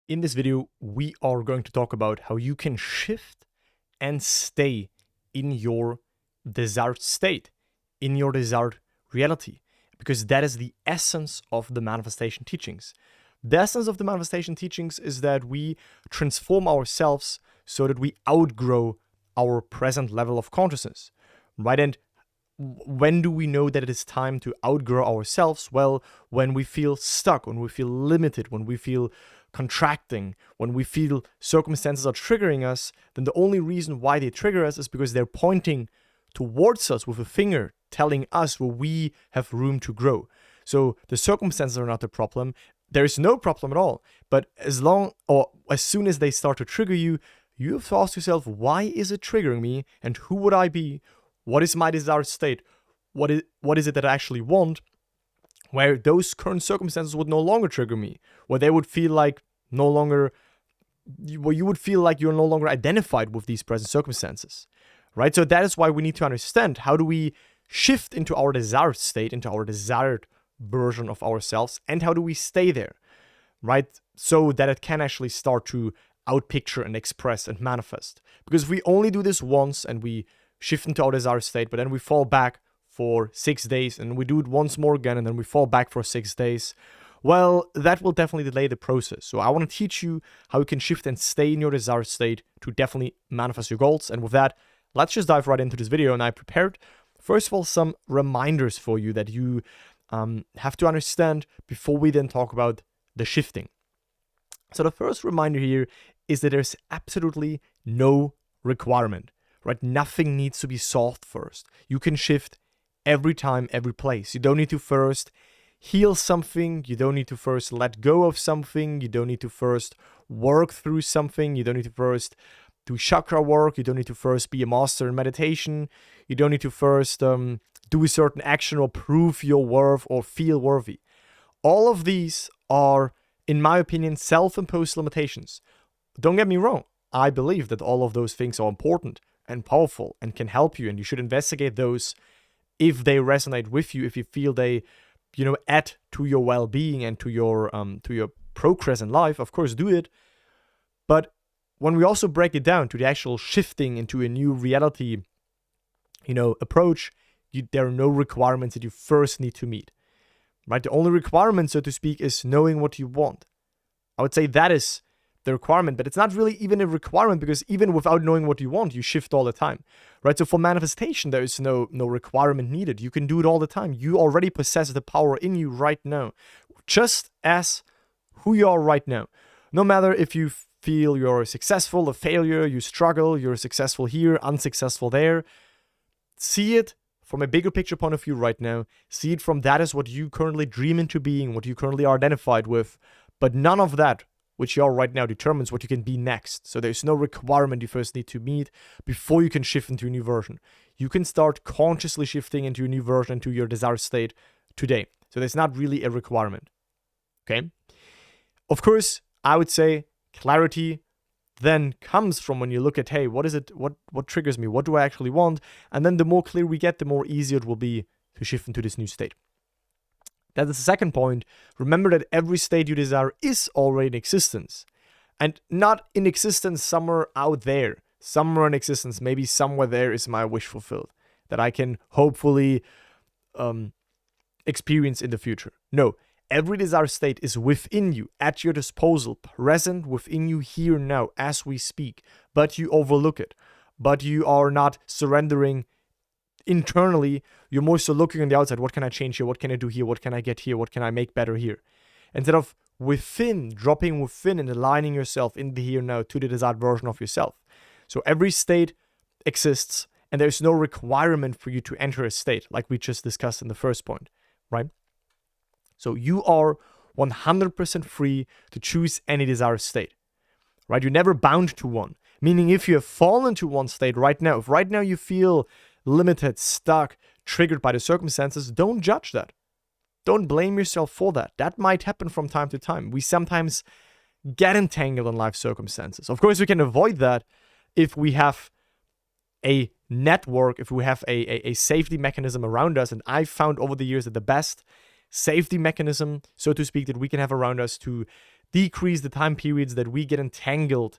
In this video, we are going to talk about how you can shift and stay in your desired state, in your desired reality, because that is the essence of the manifestation teachings. The essence of the manifestation teachings is that we transform ourselves so that we outgrow our present level of consciousness, right? And when do we know that it is time to outgrow ourselves? Well, when we feel stuck, when we feel limited, when we feel contracting, when we feel circumstances are triggering us, then the only reason why they trigger us is because they're pointing towards us with a finger, telling us where we have room to grow. So the circumstances are not the problem. There is no problem at all. But as soon as they start to trigger you, you have to ask yourself, why is it triggering me? And who would I be? What is my desired state? What is it that I actually want? Where those current circumstances would no longer trigger me, where they would feel like where you would feel like you're no longer identified with these present circumstances, right? So that is why we need to understand, how do we shift into our desired state, into our desired version of ourselves, and how do we stay there, right? So that it can actually start to outpicture and express and manifest. Because if we only do this once and we shift into our desired state, but then we fall back for 6 days and we do it once more again and then we fall back for 6 days, well, that will definitely delay the process. So I want to teach you how you can shift and stay in your desired state to definitely manifest your goals. And with that, let's just dive right into this video. And I prepared, first of all, some reminders for you that you have to understand before we then talk about the shifting. So the first reminder here is that there's absolutely no requirement, right? Nothing needs to be solved first. You can shift every time, every place. You don't need to first heal something. You don't need to first let go of something. You don't need to first work through something. You don't need to first do chakra work. You don't need to first be a master in meditation. You don't need to first do a certain action or prove your worth or feel worthy. All of these are, in my opinion, self-imposed limitations. Don't get me wrong. I believe that all of those things are important and powerful and can help you, and you should investigate those if they resonate with you, if you feel they, add to your well-being and to your progress in life. Of course, do it. But when we also break it down to the actual shifting into a new reality, approach, there are no requirements that you first need to meet, right? The only requirement, so to speak, is knowing what you want. I would say that is the requirement, but it's not really even a requirement, because even without knowing what you want, you shift all the time, right? So for manifestation, there is no requirement needed. You can do it all the time. You already possess the power in you right now, just as who you are right now. No matter if you feel you're successful, a failure, you struggle, you're successful here, unsuccessful there, see it from a bigger picture point of view right now. See it from that is what you currently dream into being, what you currently are identified with, but none of that which you are right now determines what you can be next. So there's no requirement you first need to meet before you can shift into a new version. You can start consciously shifting into a new version, into your desired state today. So there's not really a requirement. Okay? Of course, I would say clarity then comes from when you look at, hey, what is it? What triggers me? What do I actually want? And then the more clear we get, the more easier it will be to shift into this new state. That is the second point. Remember that every state you desire is already in existence. And not in existence somewhere out there. Somewhere in existence, maybe somewhere there is my wish fulfilled, that I can hopefully experience in the future. No, every desired state is within you, at your disposal, present within you here now as we speak. But you overlook it. But you are not surrendering internally. You're more so looking on the outside. What can I change here? What can I do here? What can I get here? What can I make better here? Instead of within, dropping within and aligning yourself in the here now to the desired version of yourself. So every state exists, and there's no requirement for you to enter a state, like we just discussed in the first point, right? So you are 100% free to choose any desired state, right? You're never bound to one. Meaning if you have fallen to one state right now, if right now you feel limited, stuck, triggered by the circumstances, don't judge that. Don't blame yourself for that. That might happen from time to time. We sometimes get entangled in life circumstances. Of course, we can avoid that if we have a network, if we have a safety mechanism around us. And I've found over the years that the best safety mechanism, so to speak, that we can have around us to decrease the time periods that we get entangled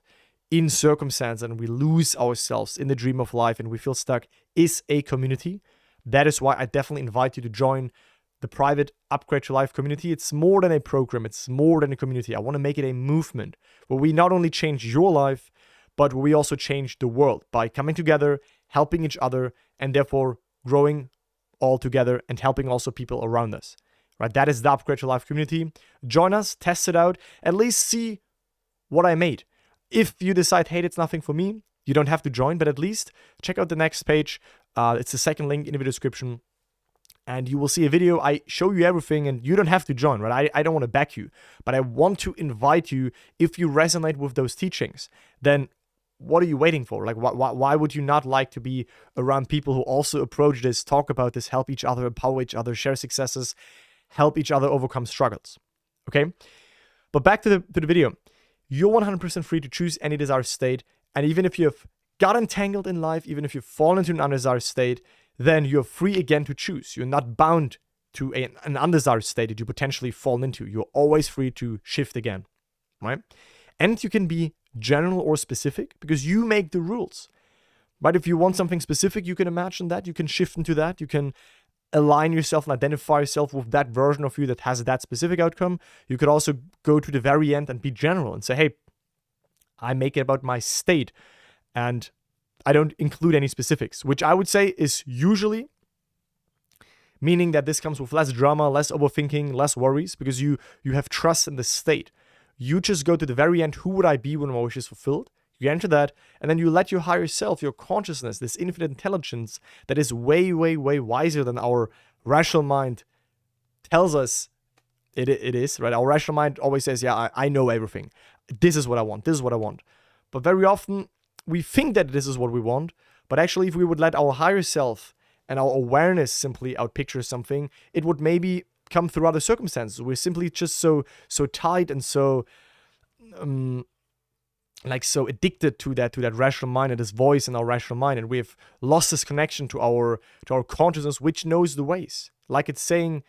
in circumstance and we lose ourselves in the dream of life and we feel stuck is a community. That is why I definitely invite you to join the private Upgrade Your Life community. It's more than a program. It's more than a community. I want to make it a movement where we not only change your life, but where we also change the world by coming together, helping each other, and therefore growing all together and helping also people around us. Right? That is the Upgrade Your Life community. Join us, test it out, at least see what I made. If you decide, hey, it's nothing for me, you don't have to join, but at least check out the next page. It's the second link in the video description. And you will see a video. I show you everything and you don't have to join, right? I don't want to back you, but I want to invite you. If you resonate with those teachings, then what are you waiting for? Like, why would you not like to be around people who also approach this, talk about this, help each other, empower each other, share successes, help each other overcome struggles? Okay? But back to the video. You're 100% free to choose any desired state. And even if you've got entangled in life, even if you've fallen into an undesired state, then you're free again to choose. You're not bound to an undesired state that you potentially fall into. You're always free to shift again, right? And you can be general or specific because you make the rules, right? If you want something specific, you can imagine that. You can shift into that. You can align yourself and identify yourself with that version of you that has that specific outcome. You could also go to the very end and be general and say, hey, I make it about my state and I don't include any specifics, which I would say is usually meaning that this comes with less drama, less overthinking, less worries, because you have trust in the state. You just go to the very end, who would I be when my wish is fulfilled? You enter that, and then you let your higher self, your consciousness, this infinite intelligence that is way, way, way wiser than our rational mind tells us it is, right? Our rational mind always says, yeah, I know everything. This is what I want. This is what I want. But very often, we think that this is what we want, but actually if we would let our higher self and our awareness simply outpicture something, it would maybe come through other circumstances. We're simply just so tight and so so addicted to that rational mind and this voice in our rational mind, and we have lost this connection to our consciousness, which knows the ways. Like it's saying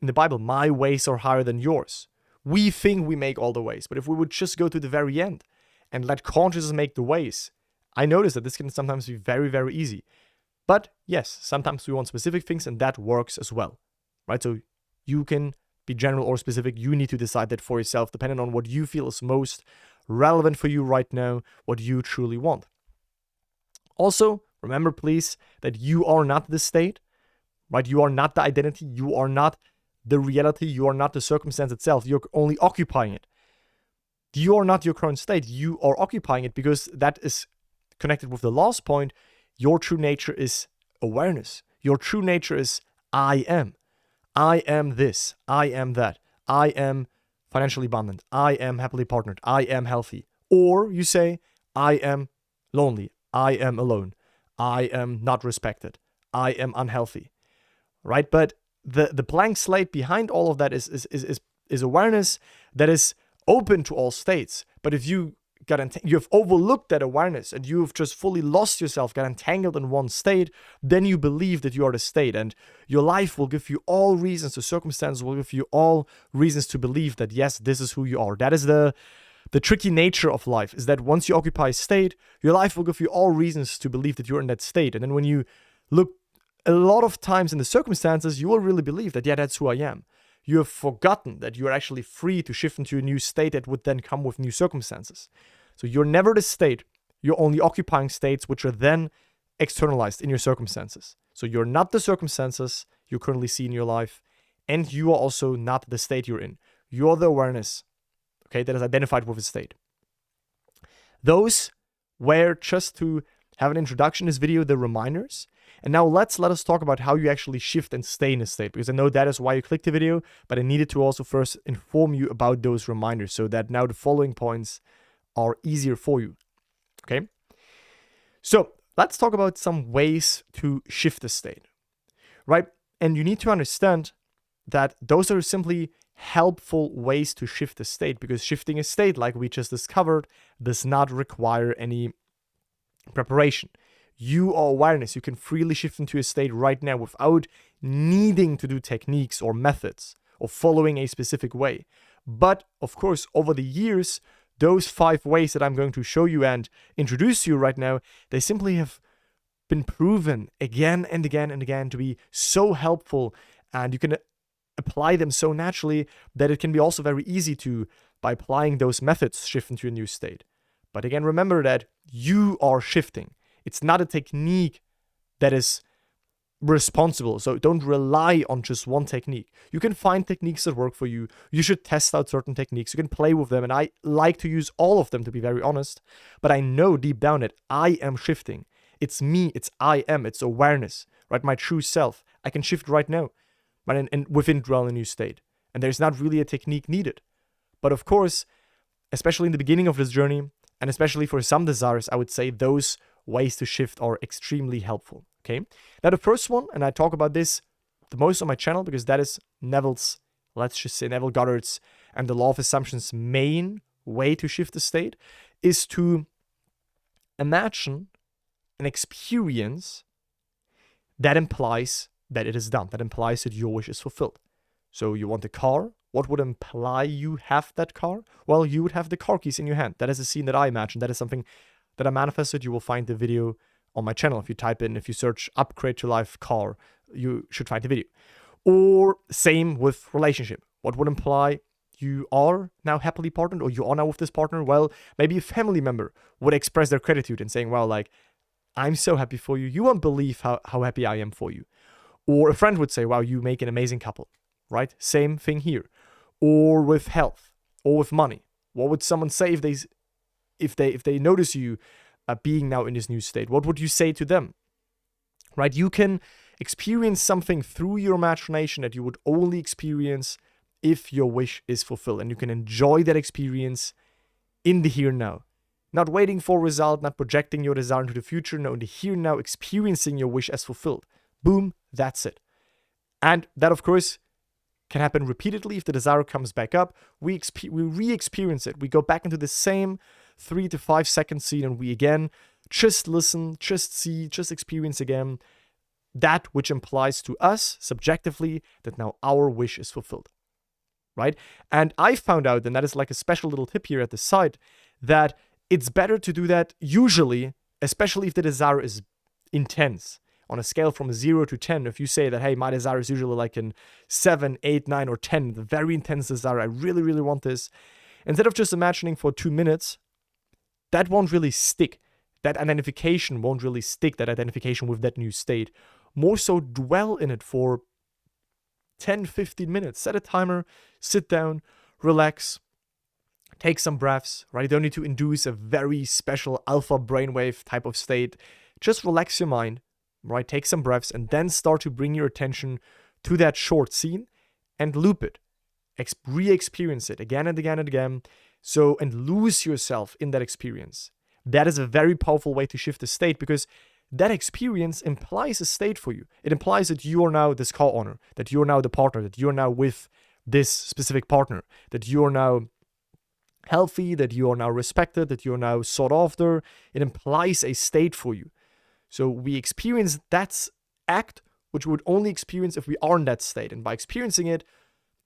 in the Bible, my ways are higher than yours. We think we make all the ways, but if we would just go to the very end and let consciousness make the ways, I notice that this can sometimes be very, very easy. But yes, sometimes we want specific things, and that works as well, right? So you can be general or specific. You need to decide that for yourself, depending on what you feel is most relevant for you right now, what you truly want. Also, remember, please, that you are not the state, right? You are not the identity. You are not the reality. You are not the circumstance itself. You're only occupying it. You are not your current state. You are occupying it because that is connected with the last point. Your true nature is awareness. Your true nature is I am. I am this. I am that. I am financially abundant. I am happily partnered. I am healthy. Or you say, I am lonely. I am alone. I am not respected. I am unhealthy. Right? But the blank slate behind all of that is awareness that is open to all states. But if you have overlooked that awareness and you've just fully lost yourself, got entangled in one state, then you believe that you are the state, and your life will give you all reasons, the circumstances will give you all reasons to believe that yes, this is who you are. That is the tricky nature of life, is that once you occupy a state, your life will give you all reasons to believe that you're in that state. And then when you look a lot of times in the circumstances, you will really believe that, yeah, that's who I am. You have forgotten that you are actually free to shift into a new state that would then come with new circumstances. So you're never the state. You're only occupying states which are then externalized in your circumstances. So you're not the circumstances you currently see in your life, and you are also not the state you're in. You're the awareness, okay, that is identified with a state. Those were, just to have an introduction to this video, the reminders. And now let us talk about how you actually shift and stay in a state, because I know that is why you clicked the video, but I needed to also first inform you about those reminders so that now the following points are easier for you, okay? So let's talk about some ways to shift the state, right? And you need to understand that those are simply helpful ways to shift the state, because shifting a state, like we just discovered, does not require any preparation. You are awareness. You can freely shift into a state right now without needing to do techniques or methods or following a specific way. But of course, over the years, those 5 ways that I'm going to show you and introduce you right now, they simply have been proven again and again and again to be so helpful, and you can apply them so naturally that it can be also very easy to, by applying those methods, shift into a new state. But again, remember that you are shifting. It's not a technique that is responsible. So don't rely on just one technique. You can find techniques that work for you. You should test out certain techniques. You can play with them. And I like to use all of them, to be very honest. But I know deep down that I am shifting. It's me. It's I am. It's awareness, right? My true self. I can shift right now, right? And within dwell in a new state. And there's not really a technique needed. But of course, especially in the beginning of this journey, and especially for some desires, I would say those ways to shift are extremely helpful. Okay. Now the first one, and I talk about this the most on my channel because that is Neville Goddard's and the Law of Assumption's main way to shift the state, is to imagine an experience that implies that it is done, that implies that your wish is fulfilled. So you want a car. What would imply you have that car? Well, you would have the car keys in your hand. That is a scene that I imagine. That is something that I manifested. You will find the video on my channel. If you search upgrade to life car, you should find the video. Or same with relationship. What would imply you are now happily partnered, or you are now with this partner? Well, maybe a family member would express their gratitude and saying, well, like, I'm so happy for you. You won't believe how happy I am for you. Or a friend would say, wow, you make an amazing couple, right? Same thing here. Or with health, or with money. What would someone say if they notice you being now in this new state? What would you say to them? Right? You can experience something through your imagination that you would only experience if your wish is fulfilled. And you can enjoy that experience in the here and now. Not waiting for a result, not projecting your desire into the future. No, in the here and now, experiencing your wish as fulfilled. Boom, that's it. And that, of course, can happen repeatedly. If the desire comes back up, we re-experience it. We go back into the same 3 to 5 second scene, and we again just listen, just see, just experience again that which implies to us subjectively that now our wish is fulfilled, right? And I found out, and that is like a special little tip here at the side, that it's better to do that usually, especially if the desire is intense. On a scale from 0 to 10, if you say that, hey, my desire is usually like in 7, 8, 9, or 10, the very intense desire, I really, really want this, instead of just imagining for 2 minutes, that won't really stick. That identification won't really stick, that identification with that new state. More so, dwell in it for 10, 15 minutes. Set a timer, sit down, relax, take some breaths, right? You don't need to induce a very special alpha brainwave type of state. Just relax your mind, right? Take some breaths and then start to bring your attention to that short scene and loop it. Re-experience it again and again and again. So, and lose yourself in that experience. That is a very powerful way to shift the state, because that experience implies a state for you. It implies that you are now this car owner, that you're now the partner, that you're now with this specific partner, that you're now healthy, that you are now respected, that you're now sought after. It implies a state for you. So we experience that act, which we would only experience if we are in that state. And by experiencing it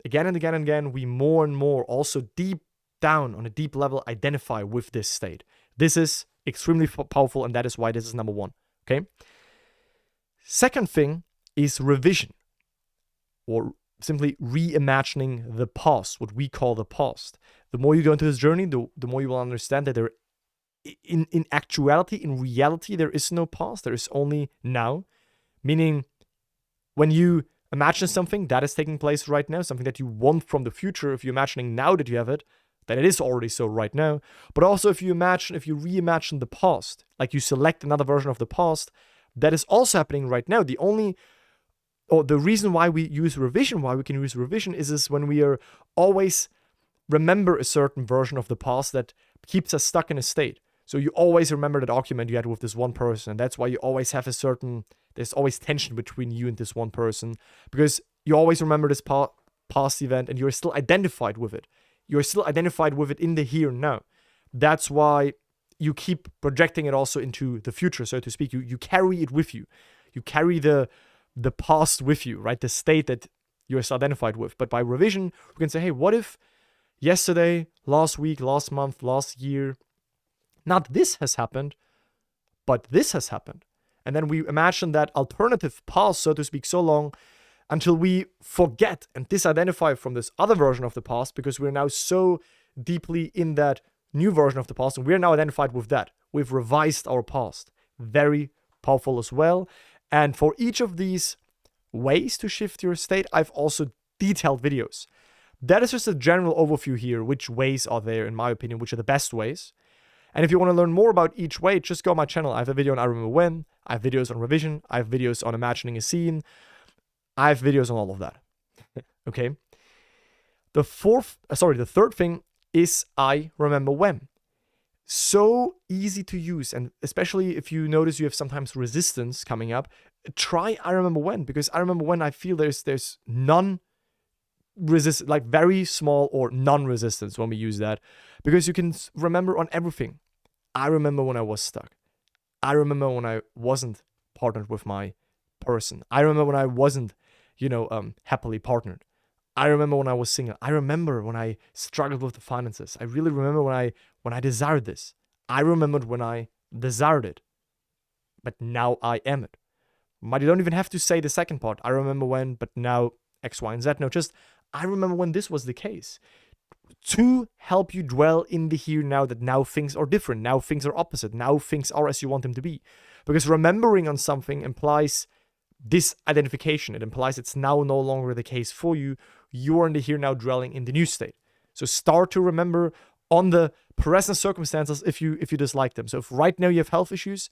again and again and again, we more and more also deep down on a deep level identify with this state. This is extremely powerful, and that is why this is number 1. Okay. Second thing is revision, or simply reimagining the past, what we call the past. The more you go into this journey, the more you will understand that there, in actuality, in reality, there is no past. There is only now. Meaning, when you imagine something that is taking place right now, something that you want from the future, if you're imagining now that you have it, then it is already so right now. But also if you reimagine the past, like you select another version of the past, that is also happening right now. The reason why we use revision, why we can use revision is when we are always remember a certain version of the past that keeps us stuck in a state. So you always remember that argument you had with this one person. That's why you always have there's always tension between you and this one person, because you always remember this past event and you're still identified with it. You're still identified with it in the here and now. That's why you keep projecting it also into the future, so to speak. You carry it with you. You carry the past with you, right? The state that you're still identified with. But by revision, we can say, hey, what if yesterday, last week, last month, last year, not this has happened, but this has happened. And then we imagine that alternative past, so to speak, so long until we forget and disidentify from this other version of the past, because we're now so deeply in that new version of the past, and we're now identified with that. We've revised our past. Very powerful as well. And for each of these ways to shift your state, I've also detailed videos. That is just a general overview here, which ways are there, in my opinion, which are the best ways. And if you want to learn more about each way, just go on my channel. I have a video on I Remember When, I have videos on revision, I have videos on imagining a scene, I have videos on all of that. Okay? The third thing is I Remember When. So easy to use, and especially if you notice you have sometimes resistance coming up, try I Remember When, because I Remember When I feel there's none resist, like very small or non-resistance when we use that, because you can remember on everything. I remember when I was stuck. I remember when I wasn't partnered with my person. I remember when I wasn't, happily partnered. I remember when I was single. I remember when I struggled with the finances. I really remember when I desired this. I remembered when I desired it, but now I am it. But you don't even have to say the second part. I remember when, but now X, Y, and Z. No, just I remember when this was the case. To help you dwell in the here now, that now things are different. Now things are opposite. Now things are as you want them to be. Because remembering on something implies disidentification. It implies it's now no longer the case for you. You are in the here now, dwelling in the new state. So start to remember on the present circumstances if you dislike them. So if right now you have health issues,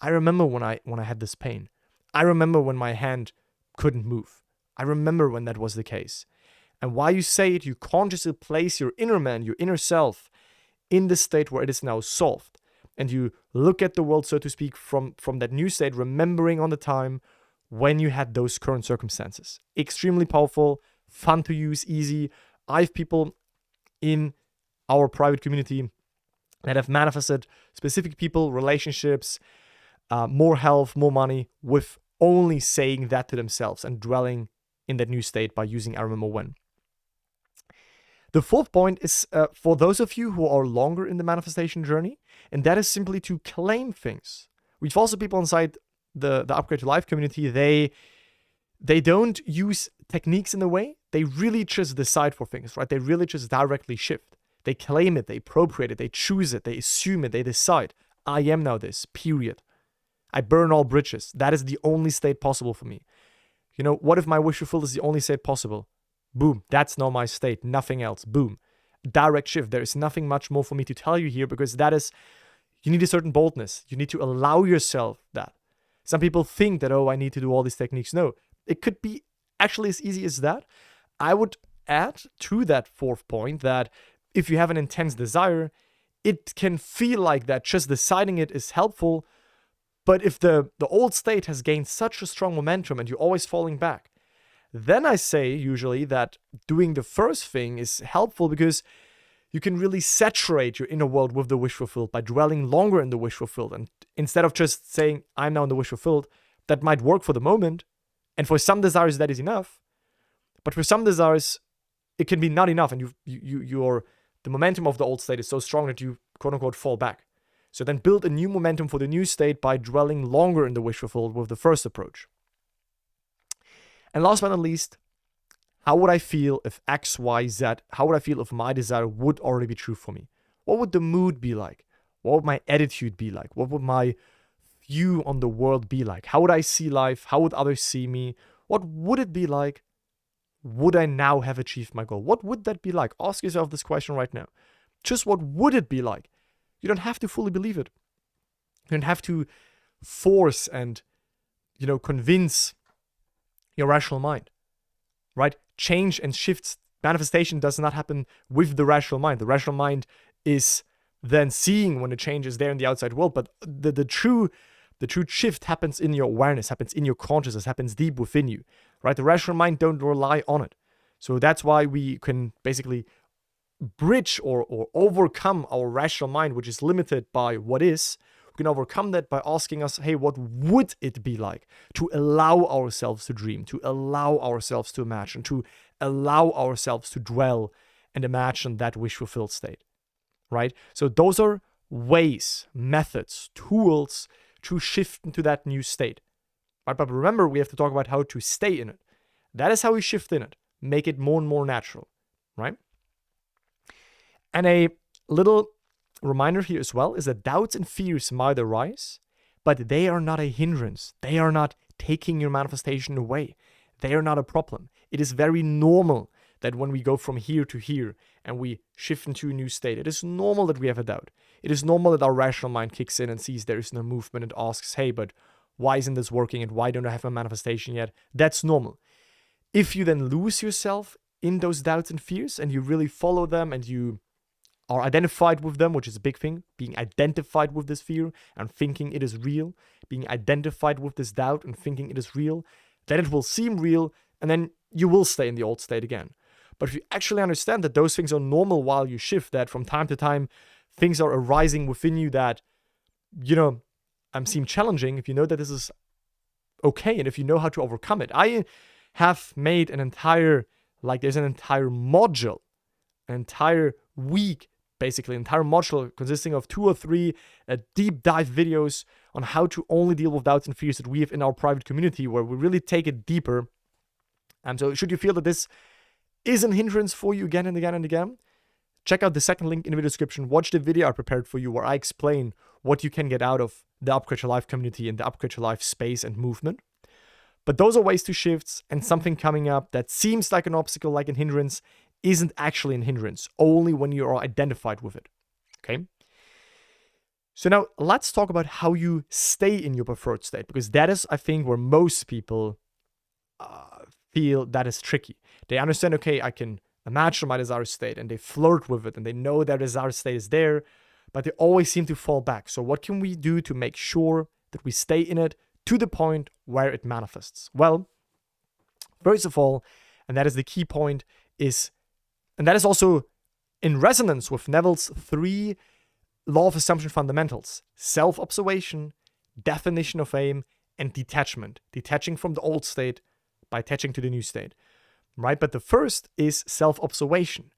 I remember when I had this pain. I remember when my hand couldn't move. I remember when that was the case. And while you say it, you consciously place your inner man, your inner self, in the state where it is now solved. And you look at the world, so to speak, from that new state, remembering on the time when you had those current circumstances. Extremely powerful, fun to use, easy. I have people in our private community that have manifested specific people, relationships, more health, more money, with only saying that to themselves and dwelling in that new state by using I Remember When. The fourth point is for those of you who are longer in the manifestation journey, and that is simply to claim things. We've also people inside the Upgrade to Life community, they don't use techniques in a way. They really just decide for things, right? They really just directly shift. They claim it, they appropriate it, they choose it, they assume it, they decide. I am now this, period. I burn all bridges. That is the only state possible for me. What if my wish fulfilled is the only state possible? Boom, that's now my state, nothing else. Boom. Direct shift. There is nothing much more for me to tell you here, because that is, you need a certain boldness. You need to allow yourself that. Some people think that, I need to do all these techniques. No, it could be actually as easy as that. I would add to that fourth point that if you have an intense desire, it can feel like that just deciding it is helpful. But if the old state has gained such a strong momentum and you're always falling back, then I say usually that doing the first thing is helpful, because you can really saturate your inner world with the wish fulfilled by dwelling longer in the wish fulfilled. And instead of just saying, I'm now in the wish fulfilled, that might work for the moment. And for some desires, that is enough. But for some desires, it can be not enough. And the momentum of the old state is so strong that you, quote unquote, fall back. So then build a new momentum for the new state by dwelling longer in the wish fulfilled with the first approach. And last but not least, how would I feel if X, Y, Z, how would I feel if my desire would already be true for me? What would the mood be like? What would my attitude be like? What would my view on the world be like? How would I see life? How would others see me? What would it be like? Would I now have achieved my goal? What would that be like? Ask yourself this question right now. Just what would it be like? You don't have to fully believe it. You don't have to force and, convince your rational mind, right? Change and shifts, manifestation does not happen with the rational mind. The rational mind is then seeing when the change is there in the outside world, but the true shift happens in your awareness, happens in your consciousness, happens deep within you, right? The rational mind don't rely on it. So that's why we can basically bridge or overcome our rational mind, which is limited by what is. We can overcome that by asking us, hey, what would it be like to allow ourselves to dream, to allow ourselves to imagine, to allow ourselves to dwell and imagine that wish-fulfilled state, right? So those are ways, methods, tools to shift into that new state, right? But remember, we have to talk about how to stay in it. That is how we shift in it, make it more and more natural, right? And a little reminder here as well is that doubts and fears might arise, but they are not a hindrance. They are not taking your manifestation away. They are not a problem. It is very normal that when we go from here to here and we shift into a new state, it is normal that we have a doubt. It is normal that our rational mind kicks in and sees there is no movement and asks, hey, but why isn't this working and why don't I have a manifestation yet? That's normal. If you then lose yourself in those doubts and fears and you really follow them and you are identified with them, which is a big thing, being identified with this fear and thinking it is real, being identified with this doubt and thinking it is real, then it will seem real and then you will stay in the old state again. But if you actually understand that those things are normal while you shift, that from time to time things are arising within you that, seem challenging, if you know that this is okay and if you know how to overcome it. I have made there's an entire module, an entire week, basically, an entire module consisting of 2 or 3 deep dive videos on how to only deal with doubts and fears that we have in our private community, where we really take it deeper. So should you feel that this is a hindrance for you again and again and again, check out the second link in the video description. Watch the video I prepared for you where I explain what you can get out of the Upgrade Your Life community and the Upgrade Your Life space and movement. But those are ways to shifts, and something coming up that seems like an obstacle, like a hindrance, isn't actually a hindrance, only when you are identified with it, okay? So now let's talk about how you stay in your preferred state, because that is, I think, where most people feel that is tricky. They understand, okay, I can imagine my desired state, and they flirt with it, and they know their desired state is there, but they always seem to fall back. So what can we do to make sure that we stay in it to the point where it manifests? Well, first of all, and that is the key point, and that is also in resonance with Neville's 3 law of assumption fundamentals: self-observation, definition of aim, and detachment. Detaching from the old state by attaching to the new state, right? But the first is self-observation.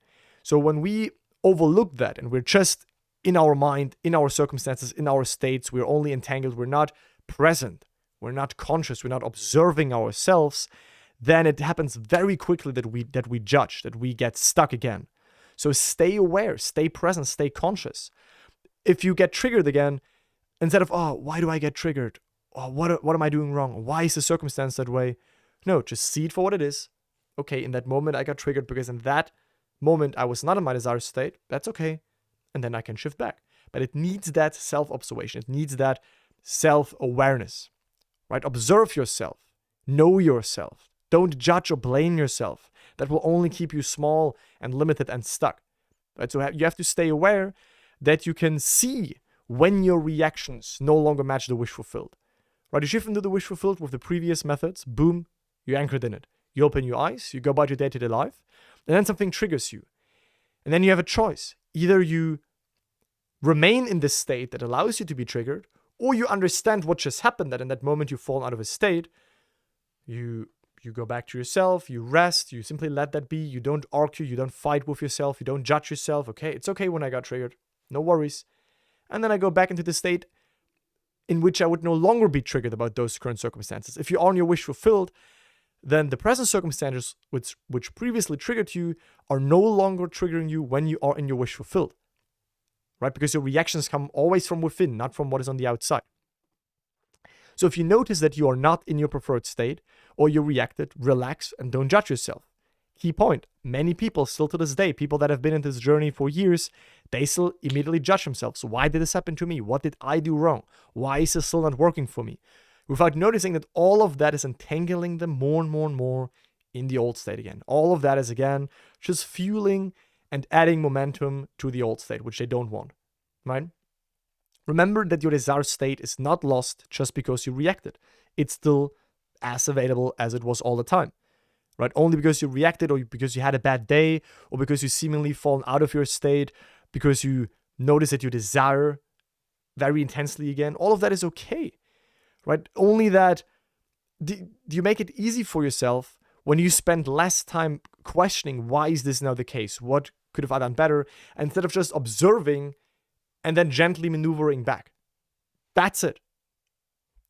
So when we overlook that and we're just in our mind, in our circumstances, in our states, we're only entangled, we're not present, we're not conscious, we're not observing ourselves, then it happens very quickly that we judge, that we get stuck again. So stay aware, stay present, stay conscious. If you get triggered again, instead of, oh, why do I get triggered? Oh, what am I doing wrong? Why is the circumstance that way? No, just see it for what it is. Okay, in that moment I got triggered because in that moment I was not in my desired state. That's okay. And then I can shift back. But it needs that self-observation. It needs that self-awareness, right? Observe yourself. Know yourself. Don't judge or blame yourself. That will only keep you small and limited and stuck. Right? So you have to stay aware that you can see when your reactions no longer match the wish fulfilled. Right? You shift into the wish fulfilled with the previous methods. Boom, you're anchored in it. You open your eyes, you go about your day-to-day life, and then something triggers you. And then you have a choice. Either you remain in this state that allows you to be triggered, or you understand what just happened, that in that moment you fall out of a state, you go back to yourself, you rest, you simply let that be, you don't argue, you don't fight with yourself, you don't judge yourself. Okay, it's okay when I got triggered, no worries. And then I go back into the state in which I would no longer be triggered about those current circumstances. If you are on your wish fulfilled, then the present circumstances which previously triggered you are no longer triggering you when you are in your wish fulfilled, right? Because your reactions come always from within, not from what is on the outside. So if you notice that you are not in your preferred state, or you reacted, relax and don't judge yourself. Key point, many people still to this day, people that have been in this journey for years, they still immediately judge themselves. Why did this happen to me? What did I do wrong? Why is this still not working for me? Without noticing that all of that is entangling them more and more and more in the old state again. All of that is, again, just fueling and adding momentum to the old state, which they don't want, right? Remember that your desired state is not lost just because you reacted. It's still as available as it was all the time, right? Only because you reacted, or because you had a bad day, or because you seemingly fallen out of your state, because you notice that you desire very intensely again, all of that is okay, right? Only that do you make it easy for yourself when you spend less time questioning, why is this now the case? What could have I done better, instead of just observing and then gently maneuvering back. That's it.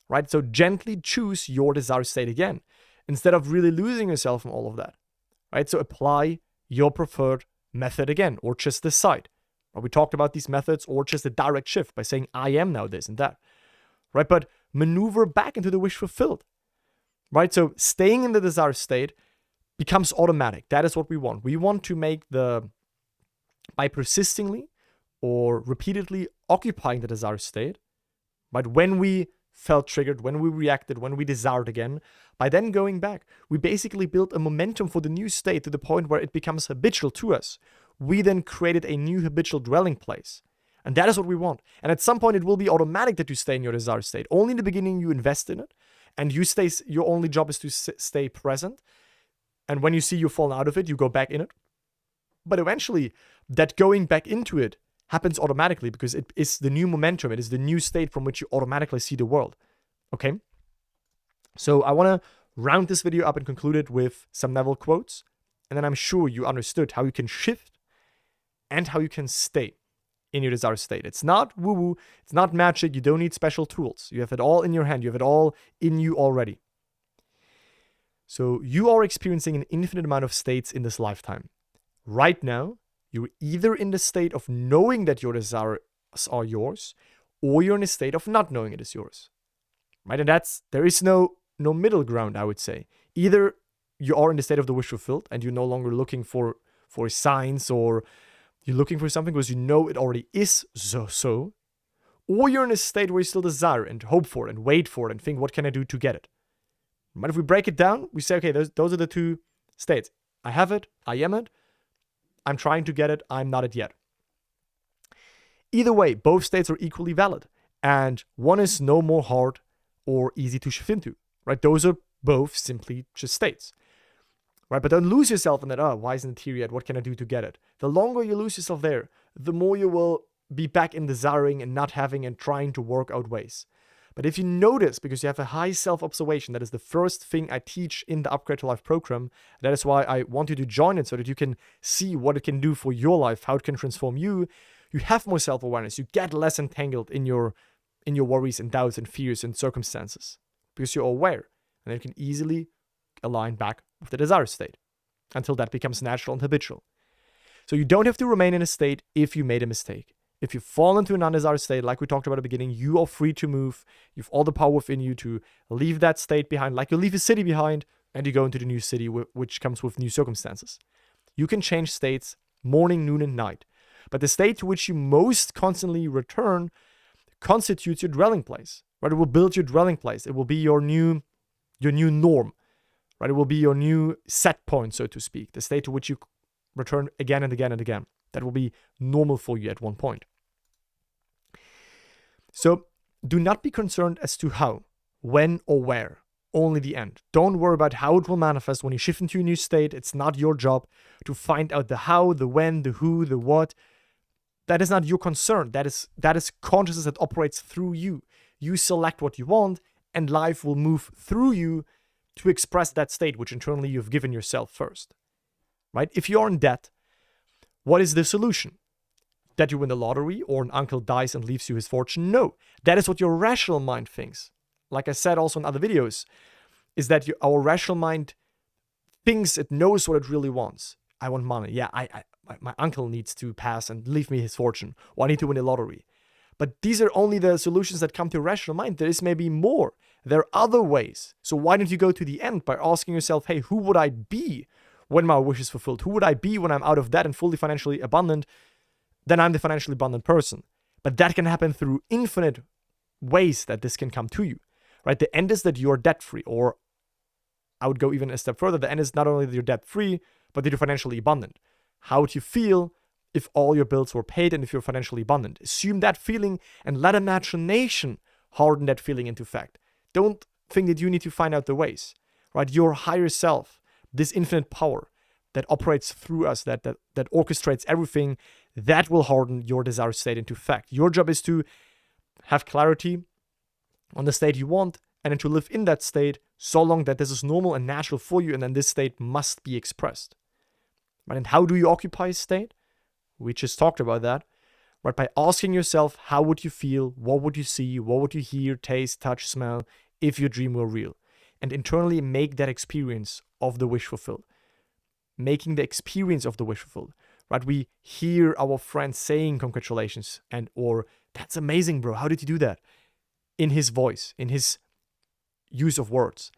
Right? So gently choose your desired state again, instead of really losing yourself in all of that. Right? So apply your preferred method again, or just decide. Right? We talked about these methods, or just a direct shift by saying, I am now this and that. Right? But maneuver back into the wish fulfilled. Right? So staying in the desired state becomes automatic. That is what we want. We want to make by persistently or repeatedly occupying the desired state, right? When we felt triggered, when we reacted, when we desired again, by then going back, we basically built a momentum for the new state to the point where it becomes habitual to us. We then created a new habitual dwelling place. And that is what we want. And at some point, it will be automatic that you stay in your desired state. Only in the beginning, you invest in it. And your only job is to stay present. And when you see you've fallen out of it, you go back in it. But eventually, that going back into it happens automatically because it is the new momentum. It is the new state from which you automatically see the world. Okay? So I want to round this video up and conclude it with some Neville quotes. And then I'm sure you understood how you can shift and how you can stay in your desired state. It's not woo-woo. It's not magic. You don't need special tools. You have it all in your hand. You have it all in you already. So you are experiencing an infinite amount of states in this lifetime. Right now, you're either in the state of knowing that your desires are yours, or you're in a state of not knowing it is yours. Right? And there is no middle ground, I would say. Either you are in the state of the wish fulfilled and you're no longer looking for signs, or you're looking for something because you know it already is so, or you're in a state where you still desire and hope for it and wait for it and think, what can I do to get it? But if we break it down, we say, okay, those are the two states. I have it, I am it, I'm trying to get it, I'm not it yet. Either way, both states are equally valid, and one is no more hard or easy to shift into, right? Those are both simply just states, right? But don't lose yourself in that, why isn't it here yet? What can I do to get it? The longer you lose yourself there, the more you will be back in desiring and not having and trying to work out ways. But if you notice, because you have a high self-observation, that is the first thing I teach in the Upgrade to Life program. That is why I want you to join it, so that you can see what it can do for your life, how it can transform you. You have more self-awareness. You get less entangled in your worries and doubts and fears and circumstances, because you're aware, and you can easily align back with the desired state until that becomes natural and habitual. So you don't have to remain in a state if you made a mistake. If you fall into an undesired state, like we talked about at the beginning, you are free to move. You have all the power within you to leave that state behind, like you leave a city behind, and you go into the new city, which comes with new circumstances. You can change states morning, noon, and night. But the state to which you most constantly return constitutes your dwelling place. Right? It will build your dwelling place. It will be your new norm. Right? It will be your new set point, so to speak. The state to which you return again and again and again. That will be normal for you at one point. So do not be concerned as to how, when, or where. Only the end. Don't worry about how it will manifest when you shift into a new state. It's not your job to find out the how, the when, the who, the what. That is not your concern. That is consciousness that operates through you. You select what you want, and life will move through you to express that state, which internally you've given yourself first. Right? If you are in debt, what is the solution? That you win the lottery, or an uncle dies and leaves you his fortune? No. That is what your rational mind thinks. Like I said also in other videos, is that our rational mind thinks it knows what it really wants. I want money. Yeah, my uncle needs to pass and leave me his fortune. Or I need to win the lottery. But these are only the solutions that come to your rational mind. There is maybe more. There are other ways. So why don't you go to the end by asking yourself, hey, who would I be when my wish is fulfilled? Who would I be when I'm out of debt and fully financially abundant? Then I'm the financially abundant person. But that can happen through infinite ways that this can come to you. Right? The end is that you're debt-free, or I would go even a step further. The end is not only that you're debt-free, but that you're financially abundant. How would you feel if all your bills were paid and if you're financially abundant? Assume that feeling and let imagination harden that feeling into fact. Don't think that you need to find out the ways. Right? Your higher self, this infinite power that operates through us, that orchestrates everything, that will harden your desired state into fact. Your job is to have clarity on the state you want, and then to live in that state so long that this is normal and natural for you, and then this state must be expressed. Right? And how do you occupy a state? We just talked about that. Right? By asking yourself, how would you feel? What would you see? What would you hear, taste, touch, smell if your dream were real? And internally make that experience of the wish fulfilled. Making the experience of the wish fulfilled. Right? We hear our friends saying congratulations or that's amazing, bro. How did you do that? In his voice, in his use of words.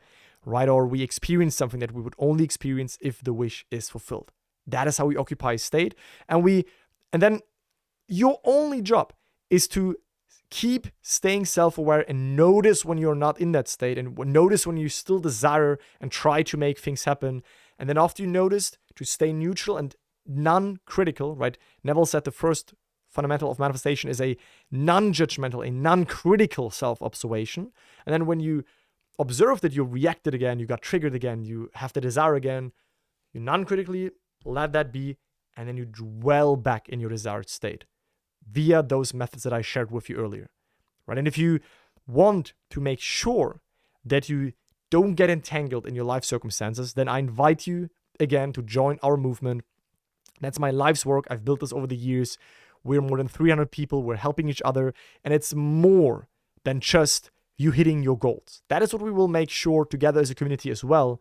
Right? Or we experience something that we would only experience if the wish is fulfilled. That is how we occupy a state. And then your only job is to keep staying self-aware and notice when you're not in that state and notice when you still desire and try to make things happen. And then after you noticed, to stay neutral and non-critical, right? Neville said the first fundamental of manifestation is a non-judgmental, a non-critical self-observation. And then when you observe that you reacted again, you got triggered again, you have the desire again, you non-critically let that be, and then you dwell back in your desired state via those methods that I shared with you earlier, right? And if you want to make sure that you don't get entangled in your life circumstances, then I invite you again to join our movement. That's my life's work. I've built this over the years. We're more than 300 people. We're helping each other, and it's more than just you hitting your goals. That is what we will make sure together as a community as well.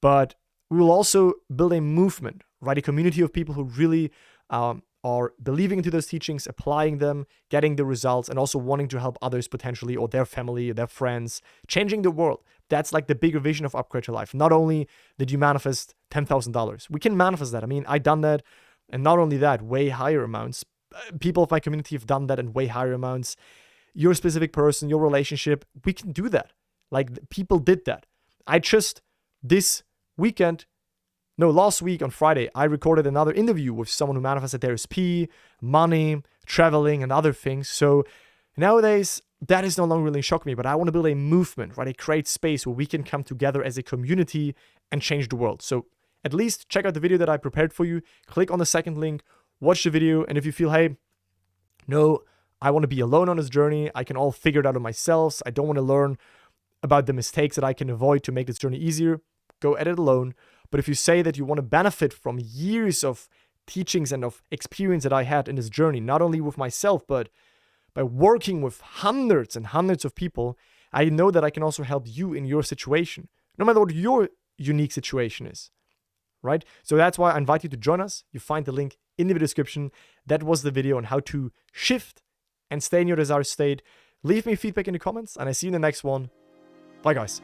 But we will also build a movement, right? A community of people who really are believing into those teachings, applying them, getting the results, and also wanting to help others potentially, or their family, or their friends, changing the world. That's like the bigger vision of Upgrade Your Life. Not only did you manifest $10,000, we can manifest that. I mean, I done that, and not only that, way higher amounts. People of my community have done that in way higher amounts. Your specific person, your relationship, we can do that. Like, people did that. Last week on Friday, I recorded another interview with someone who manifested their SP, money, traveling, and other things. So nowadays, that is no longer really shocking me, but I want to build a movement, right? A great space where we can come together as a community and change the world. So at least check out the video that I prepared for you. Click on the second link, watch the video, and if you feel, hey, no, I want to be alone on this journey, I can all figure it out on myself, I don't want to learn about the mistakes that I can avoid to make this journey easier, go at it alone. But if you say that you want to benefit from years of teachings and of experience that I had in this journey, not only with myself, but by working with hundreds and hundreds of people, I know that I can also help you in your situation, no matter what your unique situation is, right? So that's why I invite you to join us. You find the link in the video description. That was the video on how to shift and stay in your desired state. Leave me feedback in the comments, and I see you in the next one. Bye, guys.